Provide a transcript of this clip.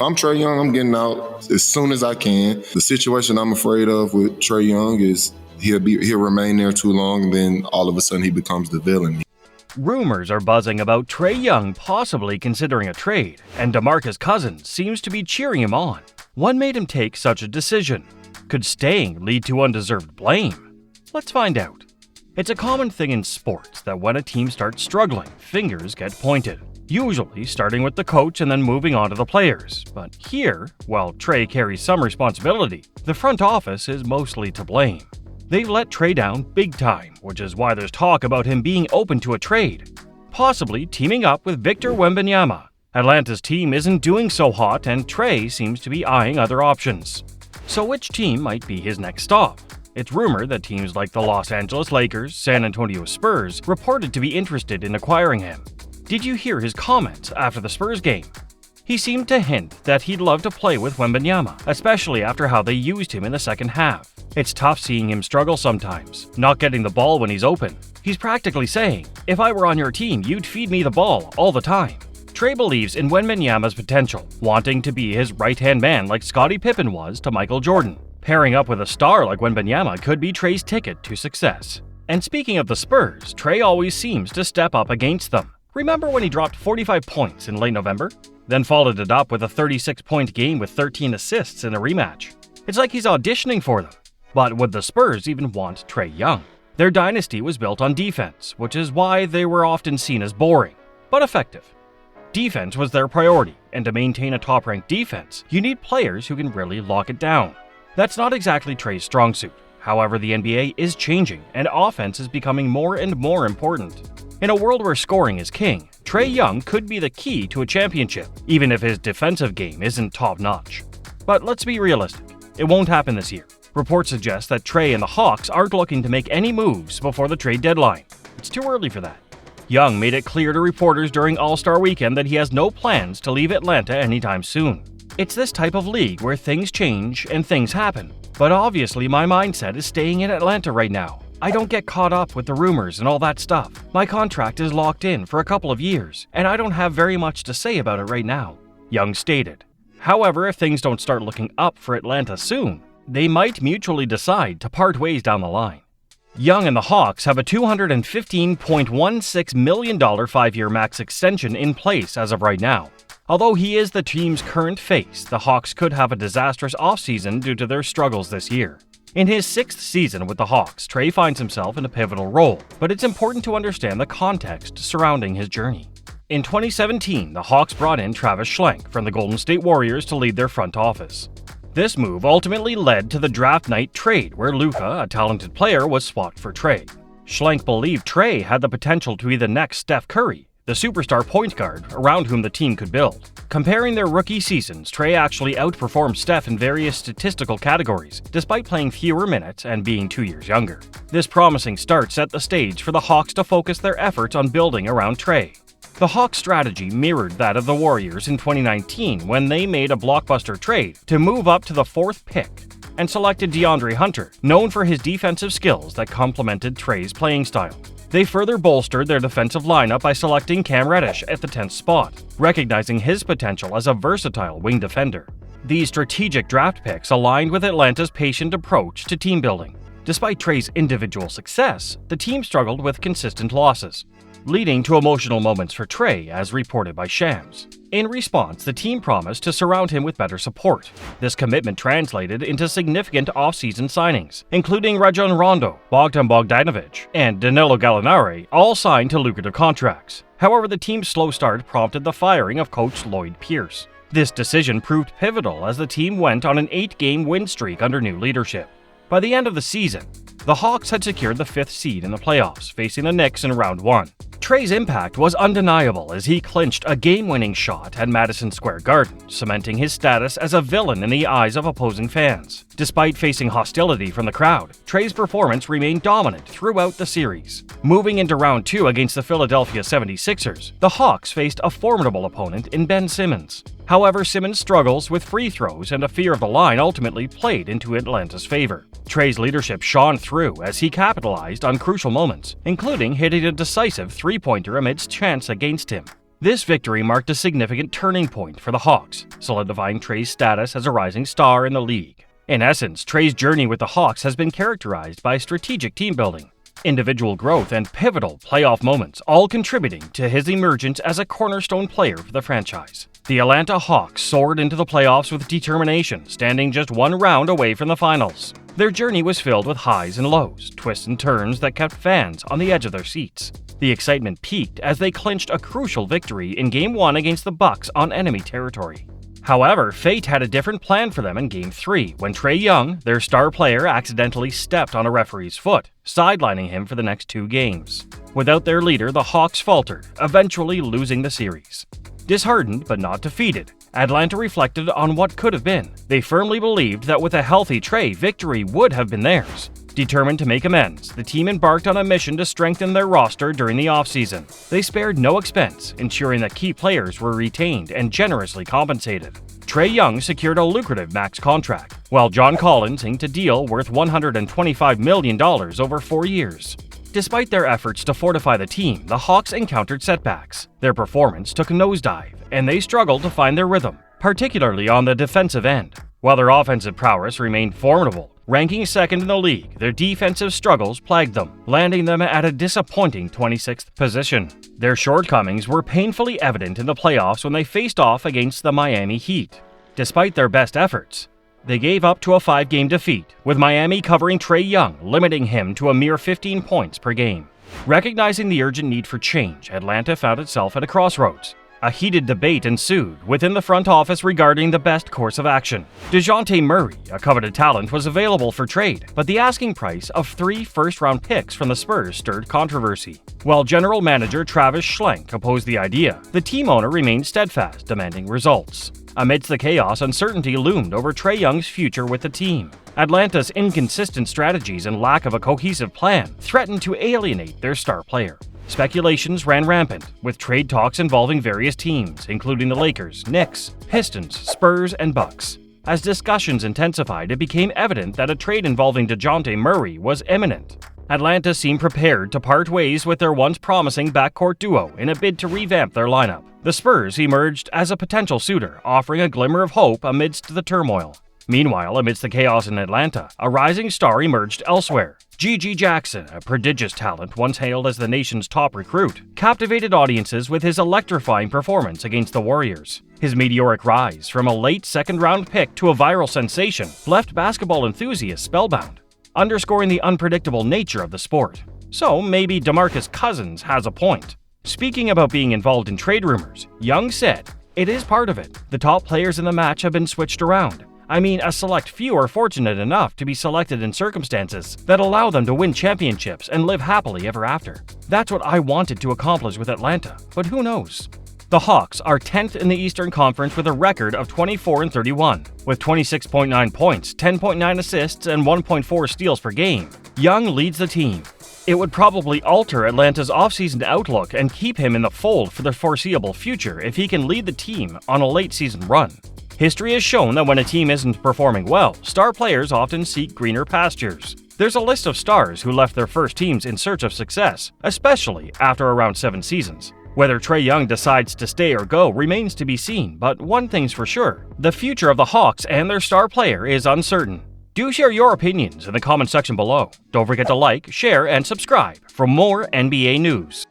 I'm Trae Young. I'm getting out as soon as I can. The situation I'm afraid of with Trae Young is he'll remain there too long, and then all of a sudden he becomes the villain. Rumors are buzzing about Trae Young possibly considering a trade, and DeMarcus Cousins seems to be cheering him on. What made him take such a decision? Could staying lead to undeserved blame? Let's find out. It's a common thing in sports that when a team starts struggling, fingers get pointed. Usually starting with the coach and then moving on to the players. But here, while Trae carries some responsibility, the front office is mostly to blame. They've let Trae down big time, which is why there's talk about him being open to a trade, possibly teaming up with Victor Wembanyama. Atlanta's team isn't doing so hot, and Trae seems to be eyeing other options. So which team might be his next stop? It's rumored that teams like the Los Angeles Lakers, San Antonio Spurs reported to be interested in acquiring him. Did you hear his comments after the Spurs game? He seemed to hint that he'd love to play with Wembanyama, especially after how they used him in the second half. It's tough seeing him struggle sometimes, not getting the ball when he's open. He's practically saying, "If I were on your team, you'd feed me the ball all the time." Trae believes in Wembanyama's potential, wanting to be his right-hand man like Scottie Pippen was to Michael Jordan. Pairing up with a star like Wembanyama could be Trae's ticket to success. And speaking of the Spurs, Trae always seems to step up against them. Remember when he dropped 45 points in late November? Then followed it up with a 36-point game with 13 assists in a rematch. It's like he's auditioning for them. But would the Spurs even want Trae Young? Their dynasty was built on defense, which is why they were often seen as boring, but effective. Defense was their priority, and to maintain a top-ranked defense, you need players who can really lock it down. That's not exactly Trae's strong suit. However, the NBA is changing, and offense is becoming more and more important. In a world where scoring is king, Trae Young could be the key to a championship, even if his defensive game isn't top-notch. But let's be realistic. It won't happen this year. Reports suggest that Trae and the Hawks aren't looking to make any moves before the trade deadline. It's too early for that. Young made it clear to reporters during All-Star Weekend that he has no plans to leave Atlanta anytime soon. It's this type of league where things change and things happen. But obviously my mindset is staying in Atlanta right now. I don't get caught up with the rumors and all that stuff. My contract is locked in for a couple of years, and I don't have very much to say about it right now, Young stated. However, if things don't start looking up for Atlanta soon, they might mutually decide to part ways down the line. Young and the Hawks have a $215.16 million 5-year max extension in place as of right now. Although he is the team's current face, the Hawks could have a disastrous offseason due to their struggles this year. In his 6th season with the Hawks, Trae finds himself in a pivotal role, but it's important to understand the context surrounding his journey. In 2017, the Hawks brought in Travis Schlenk from the Golden State Warriors to lead their front office. This move ultimately led to the draft night trade where Luka, a talented player, was swapped for Trae. Schlenk believed Trae had the potential to be the next Steph Curry, the superstar point guard around whom the team could build. Comparing their rookie seasons, Trae actually outperformed Steph in various statistical categories, despite playing fewer minutes and being 2 years younger. This promising start set the stage for the Hawks to focus their efforts on building around Trae. The Hawks' strategy mirrored that of the Warriors in 2019 when they made a blockbuster trade to move up to the 4th pick and selected DeAndre Hunter, known for his defensive skills that complemented Trae's playing style. They further bolstered their defensive lineup by selecting Cam Reddish at the 10th spot, recognizing his potential as a versatile wing defender. These strategic draft picks aligned with Atlanta's patient approach to team building. Despite Trae's individual success, the team struggled with consistent losses, leading to emotional moments for Trae, as reported by Shams. In response, the team promised to surround him with better support. This commitment translated into significant offseason signings, including Rajon Rondo, Bogdan Bogdanovic, and Danilo Gallinari, all signed to lucrative contracts. However, the team's slow start prompted the firing of coach Lloyd Pierce. This decision proved pivotal as the team went on an 8-game win streak under new leadership. By the end of the season, the Hawks had secured the 5th seed in the playoffs, facing the Knicks in round 1. Trae's impact was undeniable as he clinched a game-winning shot at Madison Square Garden, cementing his status as a villain in the eyes of opposing fans. Despite facing hostility from the crowd, Trae's performance remained dominant throughout the series. Moving into round 2 against the Philadelphia 76ers, the Hawks faced a formidable opponent in Ben Simmons. However, Simmons' struggles with free throws and a fear of the line ultimately played into Atlanta's favor. Trae's leadership shone through as he capitalized on crucial moments, including hitting a decisive three-pointer amidst chants against him. This victory marked a significant turning point for the Hawks, solidifying Trae's status as a rising star in the league. In essence, Trae's journey with the Hawks has been characterized by strategic team building, individual growth, and pivotal playoff moments, all contributing to his emergence as a cornerstone player for the franchise. The Atlanta Hawks soared into the playoffs with determination, standing just one round away from the finals. Their journey was filled with highs and lows, twists and turns that kept fans on the edge of their seats. The excitement peaked as they clinched a crucial victory in Game 1 against the Bucks on enemy territory. However, fate had a different plan for them in Game 3 when Trae Young, their star player, accidentally stepped on a referee's foot, sidelining him for the next 2 games. Without their leader, the Hawks faltered, eventually losing the series. Disheartened but not defeated, Atlanta reflected on what could have been. They firmly believed that with a healthy Trae, victory would have been theirs. Determined to make amends, the team embarked on a mission to strengthen their roster during the offseason. They spared no expense, ensuring that key players were retained and generously compensated. Trae Young secured a lucrative max contract, while John Collins inked a deal worth $125 million over 4 years. Despite their efforts to fortify the team, the Hawks encountered setbacks. Their performance took a nosedive, and they struggled to find their rhythm, particularly on the defensive end. While their offensive prowess remained formidable, ranking second in the league, their defensive struggles plagued them, landing them at a disappointing 26th position. Their shortcomings were painfully evident in the playoffs when they faced off against the Miami Heat. Despite their best efforts, they gave up to a 5-game defeat, with Miami covering Trae Young, limiting him to a mere 15 points per game. Recognizing the urgent need for change, Atlanta found itself at a crossroads. A heated debate ensued within the front office regarding the best course of action. DeJounte Murray, a coveted talent, was available for trade, but the asking price of 3 first-round picks from the Spurs stirred controversy. While general manager Travis Schlenk opposed the idea, the team owner remained steadfast, demanding results. Amidst the chaos, uncertainty loomed over Trae Young's future with the team. Atlanta's inconsistent strategies and lack of a cohesive plan threatened to alienate their star player. Speculations ran rampant, with trade talks involving various teams, including the Lakers, Knicks, Pistons, Spurs, and Bucks. As discussions intensified, it became evident that a trade involving DeJounte Murray was imminent. Atlanta seemed prepared to part ways with their once promising backcourt duo in a bid to revamp their lineup. The Spurs emerged as a potential suitor, offering a glimmer of hope amidst the turmoil. Meanwhile, amidst the chaos in Atlanta, a rising star emerged elsewhere. G.G. Jackson, a prodigious talent once hailed as the nation's top recruit, captivated audiences with his electrifying performance against the Warriors. His meteoric rise from a late second-round pick to a viral sensation left basketball enthusiasts spellbound, underscoring the unpredictable nature of the sport. So maybe DeMarcus Cousins has a point. Speaking about being involved in trade rumors, Young said, "It is part of it. The top players in the match have been switched around. I mean, a select few are fortunate enough to be selected in circumstances that allow them to win championships and live happily ever after. That's what I wanted to accomplish with Atlanta, but who knows?" The Hawks are 10th in the Eastern Conference with a record of 24-31. With 26.9 points, 10.9 assists, and 1.4 steals per game, Young leads the team. It would probably alter Atlanta's offseason outlook and keep him in the fold for the foreseeable future if he can lead the team on a late-season run. History has shown that when a team isn't performing well, star players often seek greener pastures. There's a list of stars who left their first teams in search of success, especially after around 7 seasons. Whether Trae Young decides to stay or go remains to be seen, but one thing's for sure, the future of the Hawks and their star player is uncertain. Do share your opinions in the comment section below. Don't forget to like, share, and subscribe for more NBA news.